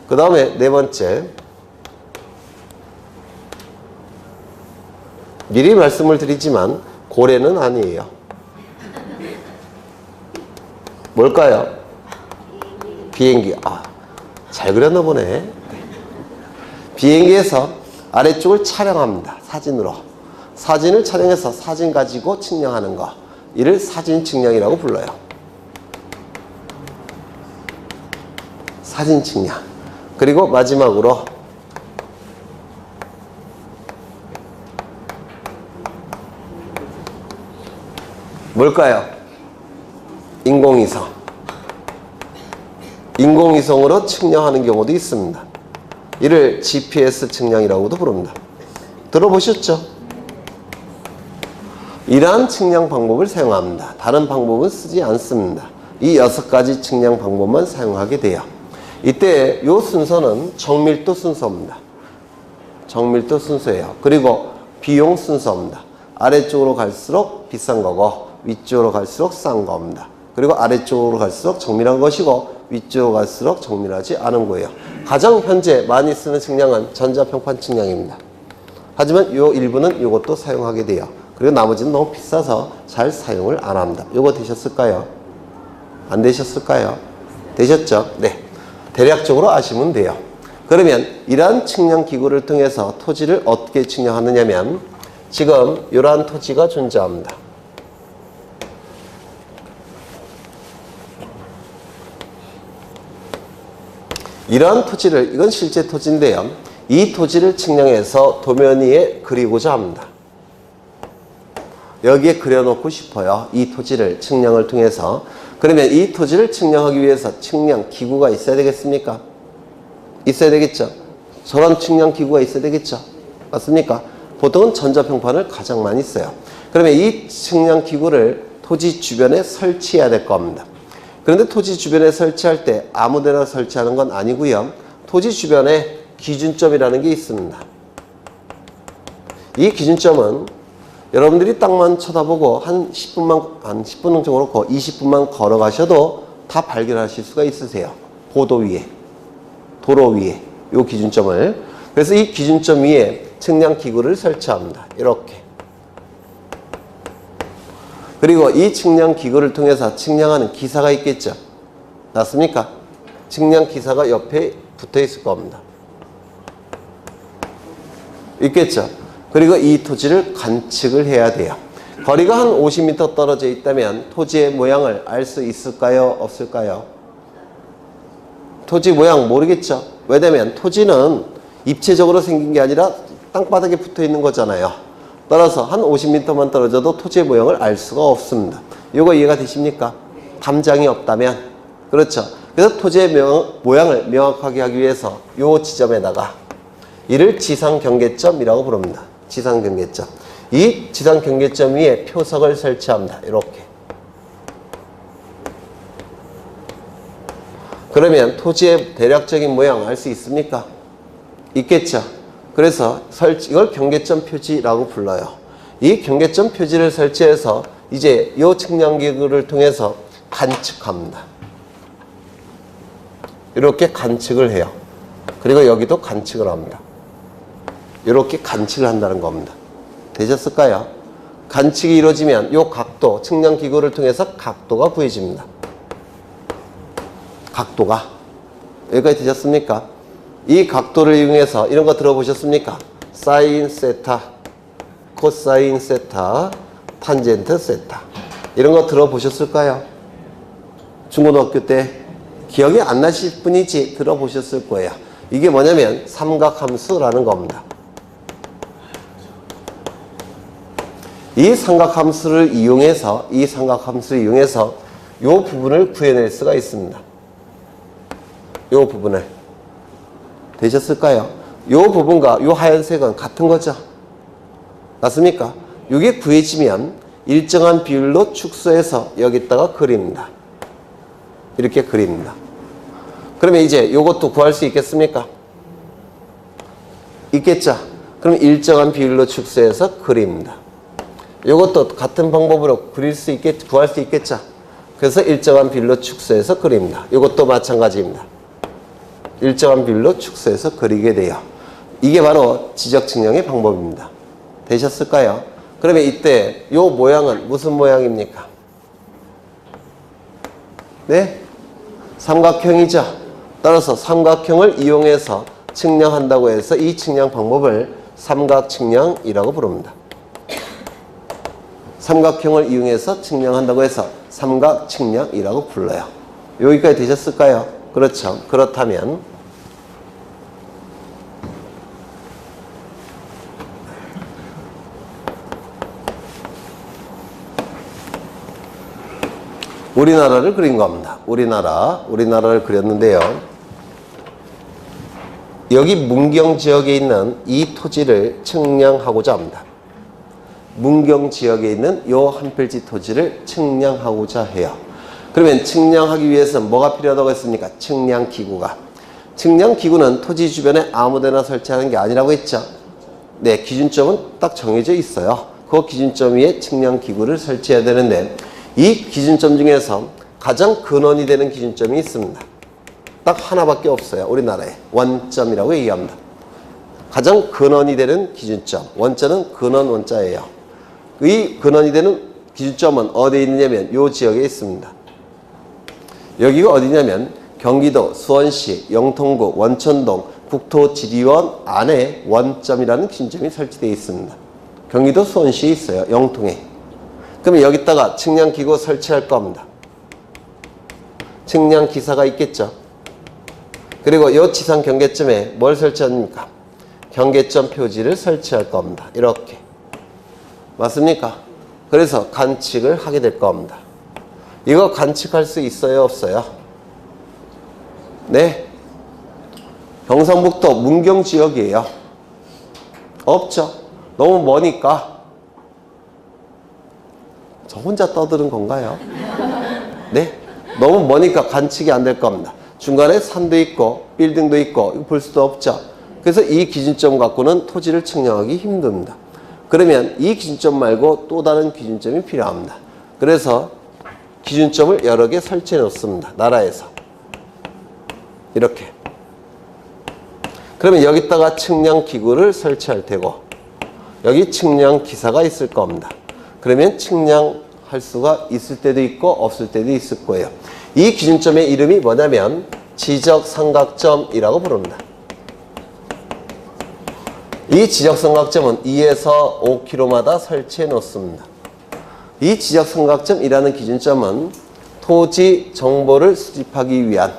그 다음에 네 번째, 미리 말씀을 드리지만 고래는 아니에요. 뭘까요? 비행기. 잘 그렸나 보네. 비행기에서 아래쪽을 촬영합니다. 사진으로. 사진을 촬영해서 사진 가지고 측량하는 거. 이를 사진 측량이라고 불러요. 사진 측량. 그리고 마지막으로 뭘까요? 인공위성. 인공위성으로 측량하는 경우도 있습니다. 이를 GPS 측량이라고도 부릅니다. 들어보셨죠? 이러한 측량 방법을 사용합니다. 다른 방법은 쓰지 않습니다. 이 6가지 측량 방법만 사용하게 돼요. 이때 이 순서는 정밀도 순서입니다. 정밀도 순서예요. 그리고 비용 순서입니다. 아래쪽으로 갈수록 비싼 거고 위쪽으로 갈수록 싼 겁니다. 그리고 아래쪽으로 갈수록 정밀한 것이고 위쪽으로 갈수록 정밀하지 않은 거예요. 가장 현재 많이 쓰는 측량은 전자평판 측량입니다. 하지만 요 일부는 이것도 사용하게 돼요. 그리고 나머지는 너무 비싸서 잘 사용을 안 합니다. 요거 되셨을까요? 안 되셨을까요? 되셨죠? 네. 대략적으로 아시면 돼요. 그러면 이러한 측량 기구를 통해서 토지를 어떻게 측량하느냐면 지금 이러한 토지가 존재합니다. 이러한 토지를, 이건 실제 토지인데요. 이 토지를 측량해서 도면 위에 그리고자 합니다. 여기에 그려놓고 싶어요. 이 토지를 측량을 통해서. 그러면 이 토지를 측량하기 위해서 측량 기구가 있어야 되겠습니까? 있어야 되겠죠. 저런 측량 기구가 있어야 되겠죠. 맞습니까? 보통은 전자평판을 가장 많이 써요. 그러면 이 측량 기구를 토지 주변에 설치해야 될 겁니다. 그런데 토지 주변에 설치할 때 아무 데나 설치하는 건 아니고요. 토지 주변에 기준점이라는 게 있습니다. 이 기준점은 여러분들이 땅만 쳐다보고 한 10분 정도 그렇고 20분만 걸어가셔도 다 발견하실 수가 있으세요. 보도 위에, 도로 위에 이 기준점을. 그래서 이 기준점 위에 측량 기구를 설치합니다. 이렇게. 그리고 이 측량 기구를 통해서 측량하는 기사가 있겠죠. 맞습니까? 측량 기사가 옆에 붙어 있을 겁니다. 있겠죠. 그리고 이 토지를 관측을 해야 돼요. 거리가 한 50m 떨어져 있다면 토지의 모양을 알 수 있을까요? 없을까요? 토지 모양 모르겠죠. 왜냐면 토지는 입체적으로 생긴 게 아니라 땅바닥에 붙어 있는 거잖아요. 따라서 한 50m만 떨어져도 토지의 모양을 알 수가 없습니다. 이거 이해가 되십니까? 담장이 없다면. 그렇죠. 그래서 토지의 모양을 명확하게 하기 위해서 이 지점에다가 이를 지상경계점이라고 부릅니다. 지상경계점. 이 지상경계점 위에 표석을 설치합니다. 이렇게. 그러면 토지의 대략적인 모양을 알 수 있습니까? 있겠죠. 그래서 이걸 경계점 표지라고 불러요. 이 경계점 표지를 설치해서 이제 이 측량기구를 통해서 관측합니다. 이렇게 관측을 해요. 그리고 여기도 관측을 합니다. 이렇게 관측을 한다는 겁니다. 되셨을까요? 관측이 이루어지면 이 각도, 측량기구를 통해서 각도가 구해집니다. 각도가. 여기까지 되셨습니까? 이 각도를 이용해서 이런 거 들어보셨습니까? 사인 세타, 코사인 세타, 탄젠트 세타. 이런 거 들어보셨을까요? 중고등학교 때 기억이 안 나실 뿐이지 들어보셨을 거예요. 이게 뭐냐면 삼각함수라는 겁니다. 이 삼각함수를 이용해서 이 부분을 구해낼 수가 있습니다. 이 부분을. 되셨을까요? 이 부분과 이 하얀색은 같은 거죠. 맞습니까? 이게 구해지면 일정한 비율로 축소해서 여기다가 그립니다. 이렇게 그립니다. 그러면 이제 이것도 구할 수 있겠습니까? 있겠죠? 그럼 일정한 비율로 축소해서 그립니다. 이것도 같은 방법으로 구할 수 있겠죠? 그래서 일정한 비율로 축소해서 그립니다. 이것도 마찬가지입니다. 일정한 비율로 축소해서 그리게 돼요. 이게 바로 지적 측량의 방법입니다. 되셨을까요? 그러면 이때 이 모양은 무슨 모양입니까? 네? 삼각형이죠. 따라서 삼각형을 이용해서 측량한다고 해서 이 측량 방법을 삼각측량이라고 부릅니다. 삼각형을 이용해서 측량한다고 해서 삼각측량이라고 불러요. 여기까지 되셨을까요? 그렇죠. 그렇다면 우리나라를 그린 겁니다. 우리나라를 그렸는데요. 여기 문경 지역에 있는 이 토지를 측량하고자 합니다. 문경 지역에 있는 이 한 필지 토지를 측량하고자 해요. 그러면 측량하기 위해서는 뭐가 필요하다고 했습니까? 측량기구가. 측량기구는 토지 주변에 아무데나 설치하는 게 아니라고 했죠. 네, 기준점은 딱 정해져 있어요. 그 기준점 위에 측량기구를 설치해야 되는데 이 기준점 중에서 가장 근원이 되는 기준점이 있습니다. 딱 하나밖에 없어요. 우리나라에. 원점이라고 얘기합니다. 가장 근원이 되는 기준점. 원자는 근원 원자예요. 이 근원이 되는 기준점은 어디에 있느냐면 이 지역에 있습니다. 여기가 어디냐면 경기도 수원시 영통구 원천동 국토지리원 안에 원점이라는 기준점이 설치되어 있습니다. 경기도 수원시에 있어요. 영통에. 그러면 여기다가 측량기구 설치할 겁니다. 측량기사가 있겠죠. 그리고 이 지상 경계점에 뭘 설치합니까? 경계점 표지를 설치할 겁니다. 이렇게. 맞습니까? 그래서 관측을 하게 될 겁니다. 이거 관측할 수 있어요, 없어요? 네. 경상북도 문경 지역이에요. 없죠. 너무 머니까. 저 혼자 떠드는 건가요? 네. 너무 머니까 관측이 안 될 겁니다. 중간에 산도 있고 빌딩도 있고 이거 볼 수도 없죠. 그래서 이 기준점 갖고는 토지를 측량하기 힘듭니다. 그러면 이 기준점 말고 또 다른 기준점이 필요합니다. 그래서 기준점을 여러 개 설치해 놓습니다. 나라에서. 이렇게. 그러면 여기다가 측량 기구를 설치할 테고 여기 측량 기사가 있을 겁니다. 그러면 측량할 수가 있을 때도 있고 없을 때도 있을 거예요. 이 기준점의 이름이 뭐냐면 지적삼각점이라고 부릅니다. 이 지적삼각점은 2에서 5km마다 설치해 놓습니다. 이 지적삼각점이라는 기준점은 토지 정보를 수집하기 위한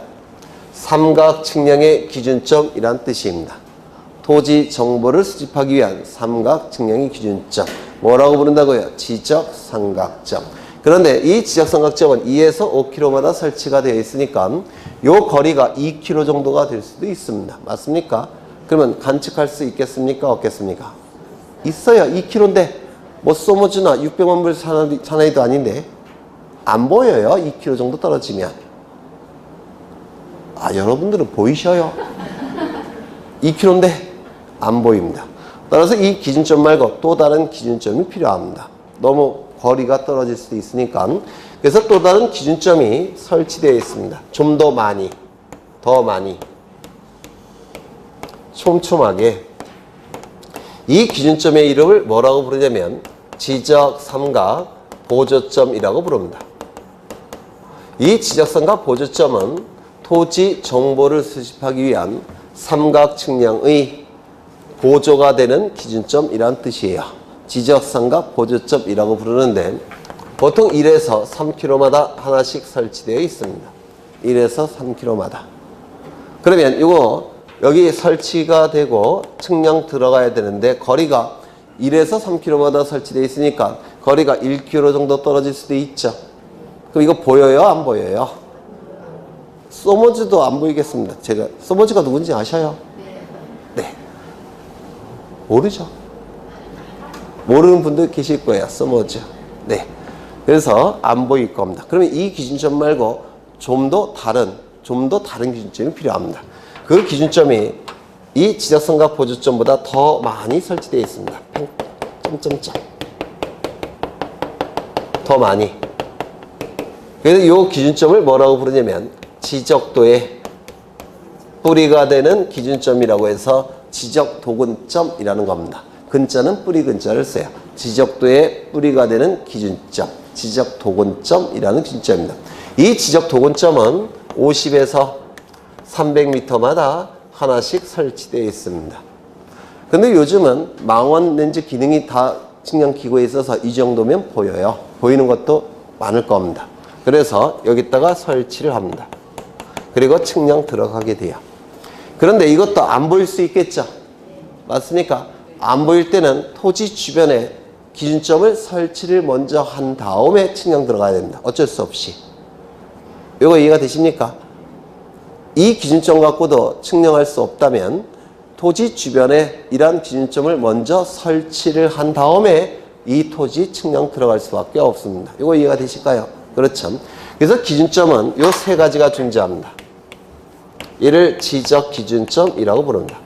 삼각 측량의 기준점이란 뜻입니다. 토지 정보를 수집하기 위한 삼각 측량의 기준점. 뭐라고 부른다고요? 지적삼각점. 그런데 이 지적삼각점은 2에서 5km마다 설치가 되어 있으니까 요 거리가 2km 정도가 될 수도 있습니다. 맞습니까? 그러면 관측할 수 있겠습니까? 없겠습니까? 있어요. 2km인데 뭐 소모주나 600만 불 사나이도 아닌데 안 보여요. 2km 정도 떨어지면. 아, 여러분들은 보이셔요? 2km인데 안 보입니다. 따라서 이 기준점 말고 또 다른 기준점이 필요합니다. 너무 거리가 떨어질 수도 있으니까. 그래서 또 다른 기준점이 설치되어 있습니다. 좀 더 많이, 더 많이, 촘촘하게. 이 기준점의 이름을 뭐라고 부르냐면 지적삼각 보조점이라고 부릅니다. 이 지적삼각 보조점은 토지 정보를 수집하기 위한 삼각 측량의 보조가 되는 기준점이란 뜻이에요. 지적삼각 보조점이라고 부르는데 보통 1에서 3km마다 하나씩 설치되어 있습니다. 1에서 3km마다. 그러면 이거 여기 설치가 되고 측량 들어가야 되는데 거리가 1에서 3km마다 설치되어 있으니까 거리가 1km 정도 떨어질 수도 있죠. 그럼 이거 보여요? 안 보여요? 소머즈도 안 보이겠습니다. 제가 소머즈가 누군지 아셔요? 네. 모르죠. 모르는 분들 계실 거예요. 소머즈. 네. 그래서 안 보일 겁니다. 그러면 이 기준점 말고 좀 더 다른 기준점이 필요합니다. 그 기준점이 이 지적삼각 보조점보다 더 많이 설치되어 있습니다. 점점점. 더 많이. 그래서 이 기준점을 뭐라고 부르냐면 지적도의 뿌리가 되는 기준점이라고 해서 지적도근점이라는 겁니다. 근자는 뿌리 근자를 써요. 지적도의 뿌리가 되는 기준점, 지적도근점이라는 기준점입니다. 이 지적도근점은 50에서 300m마다 하나씩 설치되어 있습니다. 근데 요즘은 망원 렌즈 기능이 다 측량 기구에 있어서 이 정도면 보여요. 보이는 것도 많을 겁니다. 그래서 여기다가 설치를 합니다. 그리고 측량 들어가게 돼요. 그런데 이것도 안 보일 수 있겠죠? 맞습니까? 안 보일 때는 토지 주변에 기준점을 설치를 먼저 한 다음에 측량 들어가야 됩니다. 어쩔 수 없이. 이거 이해가 되십니까? 이 기준점 갖고도 측량할 수 없다면 토지 주변에 이러한 기준점을 먼저 설치를 한 다음에 이 토지 측량 들어갈 수밖에 없습니다. 이거 이해가 되실까요? 그렇죠. 그래서 기준점은 이 세 가지가 존재합니다. 이를 지적 기준점이라고 부릅니다.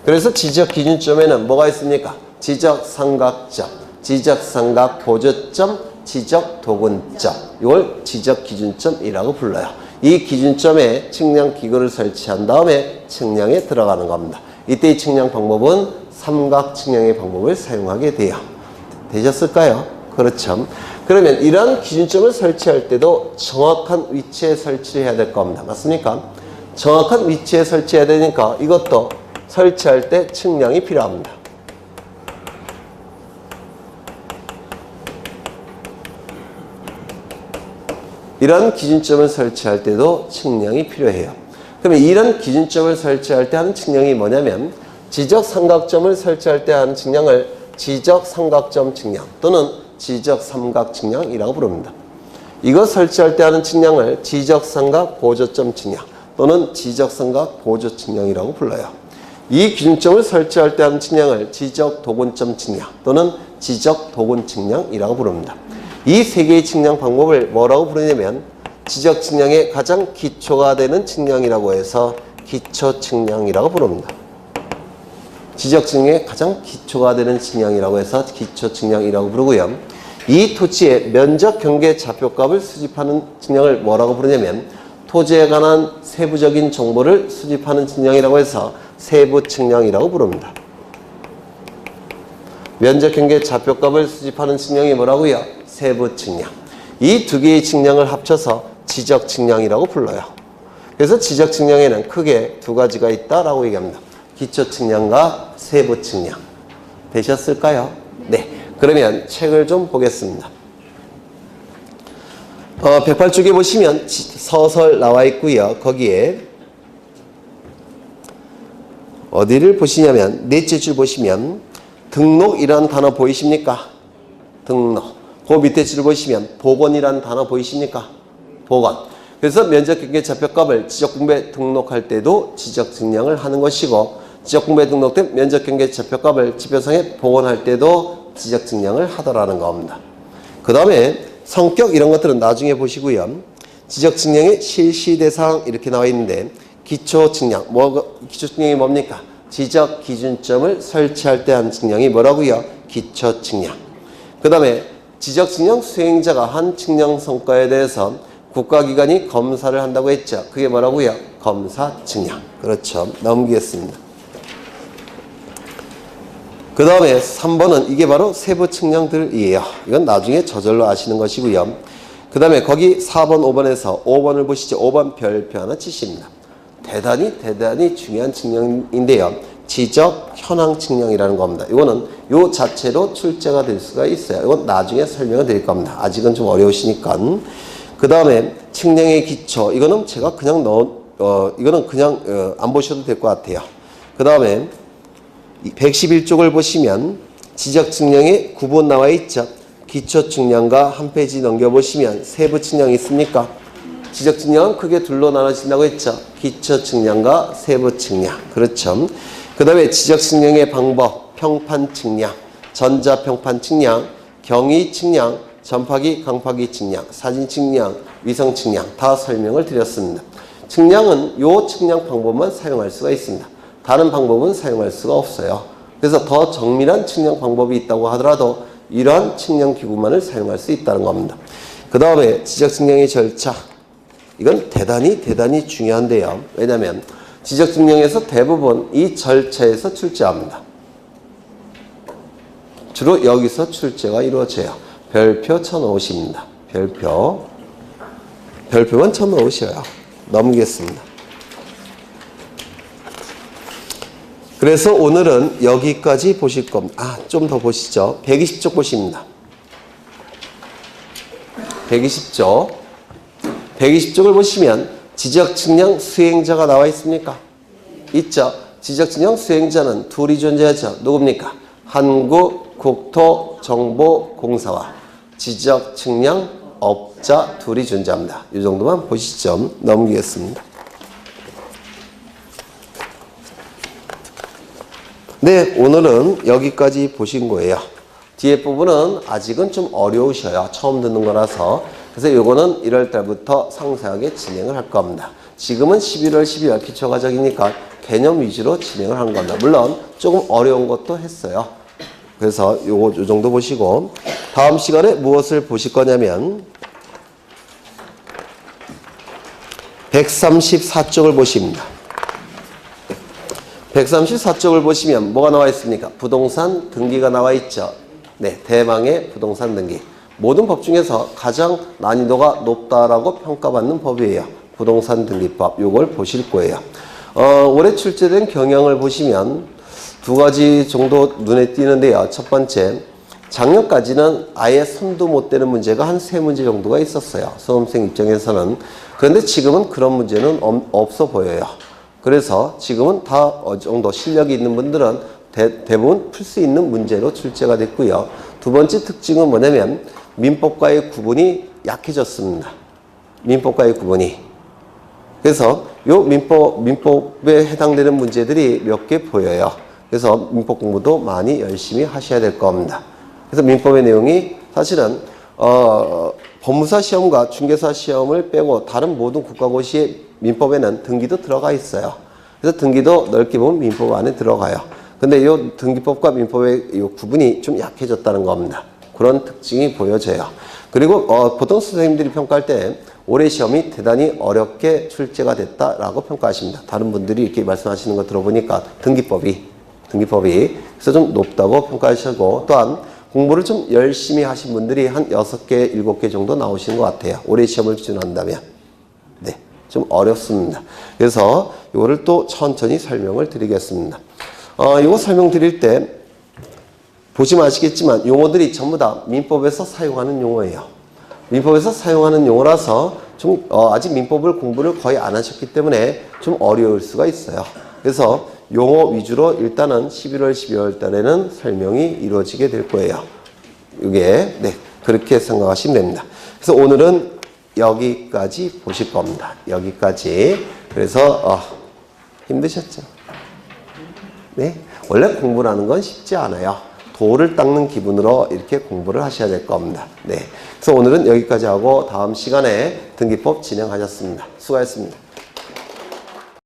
그래서 지적 기준점에는 뭐가 있습니까? 지적 삼각점, 지적 삼각 보조점, 지적 도근점. 이걸 지적 기준점이라고 불러요. 이 기준점에 측량 기구를 설치한 다음에 측량에 들어가는 겁니다. 이때 이 측량 방법은 삼각 측량의 방법을 사용하게 돼요. 되셨을까요? 그렇죠. 그러면 이런 기준점을 설치할 때도 정확한 위치에 설치를 해야 될 겁니다. 맞습니까? 정확한 위치에 설치해야 되니까 이것도 설치할 때 측량이 필요합니다. 이런 기준점을 설치할 때도 측량이 필요해요. 그러면 이런 기준점을 설치할 때 하는 측량이 뭐냐면 지적 삼각점을 설치할 때 하는 측량을 지적 삼각점 측량 또는 지적 삼각 측량이라고 부릅니다. 이거 설치할 때 하는 측량을 지적 삼각 보조점 측량 또는 지적 삼각 보조 측량이라고 불러요. 이 기준점을 설치할 때 하는 측량을 지적 도근점 측량 또는 지적 도근 측량이라고 부릅니다. 이 세 개의 측량 방법을 뭐라고 부르냐면 지적 측량의 가장 기초가 되는 측량이라고 해서 기초 측량이라고 부릅니다. 지적 측량의 가장 기초가 되는 측량이라고 해서 기초 측량이라고 부르고요. 이 토지의 면적 경계 좌표값을 수집하는 측량을 뭐라고 부르냐면 토지에 관한 세부적인 정보를 수집하는 측량이라고 해서 세부 측량이라고 부릅니다. 면적 경계 좌표값을 수집하는 측량이 뭐라고요? 세부 측량. 이 두 개의 측량을 합쳐서 지적 측량이라고 불러요. 그래서 지적 측량에는 크게 두 가지가 있다라고 얘기합니다. 기초 측량과 세부 측량. 되셨을까요? 네. 그러면 책을 좀 보겠습니다. 108쪽에 보시면 서설 나와 있고요. 거기에 어디를 보시냐면 넷째 줄 보시면 등록이라는 단어 보이십니까? 등록. 그 밑에 줄 보시면 복원이라는 단어 보이십니까? 복원. 그래서 면적 경계 좌표값을 지적분배에 등록할 때도 지적 측량을 하는 것이고 지적분배에 등록된 면적 경계 좌표값을 지표상에 복원할 때도 지적 측량을 하더라는 겁니다. 그 다음에 성격 이런 것들은 나중에 보시고요. 지적 측량의 실시 대상 이렇게 나와 있는데 기초 측량, 기초 측량이 뭡니까? 지적 기준점을 설치할 때 하는 측량이 뭐라고요? 기초 측량. 그 다음에 지적 측량 수행자가 한 측량 성과에 대해서 국가기관이 검사를 한다고 했죠. 그게 뭐라고요? 검사 측량. 그렇죠. 넘기겠습니다. 그 다음에 3번은 이게 바로 세부 측량들이에요. 이건 나중에 저절로 아시는 것이고요. 그 다음에 거기 4번, 5번에서 5번을 보시죠. 5번 별표 하나 치십니다. 대단히 중요한 측량인데요. 지적 현황 측량이라는 겁니다. 이거는 요 자체로 출제가 될 수가 있어요. 이건 나중에 설명을 드릴 겁니다. 아직은 좀 어려우시니까. 그 다음에 측량의 기초. 이거는 제가 그냥 이거는 그냥 안 보셔도 될 것 같아요. 그 다음에 111쪽을 보시면 지적 측량의 구분 나와 있죠. 기초 측량과 한 페이지 넘겨보시면 세부 측량이 있습니까? 지적 측량은 크게 둘로 나눠진다고 했죠. 기초 측량과 세부 측량. 그렇죠. 그 다음에 지적 측량의 방법, 평판 측량, 전자평판 측량, 경위 측량, 전파기, 강파기 측량, 사진 측량, 위성 측량 다 설명을 드렸습니다. 측량은 요 측량 방법만 사용할 수가 있습니다. 다른 방법은 사용할 수가 없어요. 그래서 더 정밀한 측량 방법이 있다고 하더라도 이러한 측량 기구만을 사용할 수 있다는 겁니다. 그 다음에 지적 측량의 절차. 이건 대단히 중요한데요. 왜냐하면 지적 측량에서 대부분 이 절차에서 출제합니다. 주로 여기서 출제가 이루어져요. 별표 쳐놓으십니다. 별표만 쳐놓으셔요. 넘기겠습니다. 그래서 오늘은 여기까지 보실 겁니다. 좀 더 보시죠. 120쪽 보십니다. 120쪽을 보시면 지적 측량 수행자가 나와 있습니까? 있죠. 지적 측량 수행자는 둘이 존재하죠. 누굽니까? 한국국토정보공사와 지적 측량 업자 둘이 존재합니다. 이 정도만 보시죠. 넘기겠습니다. 네, 오늘은 여기까지 보신 거예요. 뒤에 부분은 아직은 좀 어려우셔요. 처음 듣는 거라서. 그래서 요거는 1월 달부터 상세하게 진행을 할 겁니다. 지금은 11월, 12월 기초과정이니까 개념 위주로 진행을 한 겁니다. 물론 조금 어려운 것도 했어요. 그래서 요 정도 보시고 다음 시간에 무엇을 보실 거냐면 134쪽을 보십니다. 134쪽을 보시면 뭐가 나와 있습니까? 부동산 등기가 나와 있죠. 네, 대망의 부동산 등기. 모든 법 중에서 가장 난이도가 높다라고 평가받는 법이에요. 부동산 등기법. 이걸 보실 거예요. 올해 출제된 경향을 보시면 두 가지 정도 눈에 띄는데요. 첫 번째, 작년까지는 아예 손도 못 대는 문제가 한 3문제 정도가 있었어요. 수험생 입장에서는. 그런데 지금은 그런 문제는 없어 보여요. 그래서 지금은 다 어느 정도 실력이 있는 분들은 대부분 풀 수 있는 문제로 출제가 됐고요. 두 번째 특징은 뭐냐면 민법과의 구분이 약해졌습니다. 민법과의 구분이. 그래서 요 민법에 해당되는 문제들이 몇 개 보여요. 그래서 민법 공부도 많이 열심히 하셔야 될 겁니다. 그래서 민법의 내용이 사실은 법무사 시험과 중개사 시험을 빼고 다른 모든 국가고시의 민법에는 등기도 들어가 있어요. 그래서 등기도 넓게 보면 민법 안에 들어가요. 근데 이 등기법과 민법의 이 구분이 좀 약해졌다는 겁니다. 그런 특징이 보여져요. 그리고 보통 선생님들이 평가할 때 올해 시험이 대단히 어렵게 출제가 됐다라고 평가하십니다. 다른 분들이 이렇게 말씀하시는 거 들어보니까 등기법이 그래서 좀 높다고 평가하시고, 또한 공부를 좀 열심히 하신 분들이 한 6개, 7개 정도 나오시는 것 같아요. 올해 시험을 기준한다면. 네, 좀 어렵습니다. 그래서 이거를 또 천천히 설명을 드리겠습니다. 이거 설명드릴 때 보시면 아시겠지만 용어들이 전부 다 민법에서 사용하는 용어예요. 민법에서 사용하는 용어라서 좀 아직 민법을 공부를 거의 안 하셨기 때문에 좀 어려울 수가 있어요. 그래서 용어 위주로 일단은 11월, 12월 달에는 설명이 이루어지게 될 거예요. 이게 네, 그렇게 생각하시면 됩니다. 그래서 오늘은 여기까지 보실 겁니다. 여기까지. 그래서 힘드셨죠? 네, 원래 공부라는 건 쉽지 않아요. 돌을 닦는 기분으로 이렇게 공부를 하셔야 될 겁니다. 네, 그래서 오늘은 여기까지 하고 다음 시간에 등기법 진행하셨습니다. 수고하셨습니다.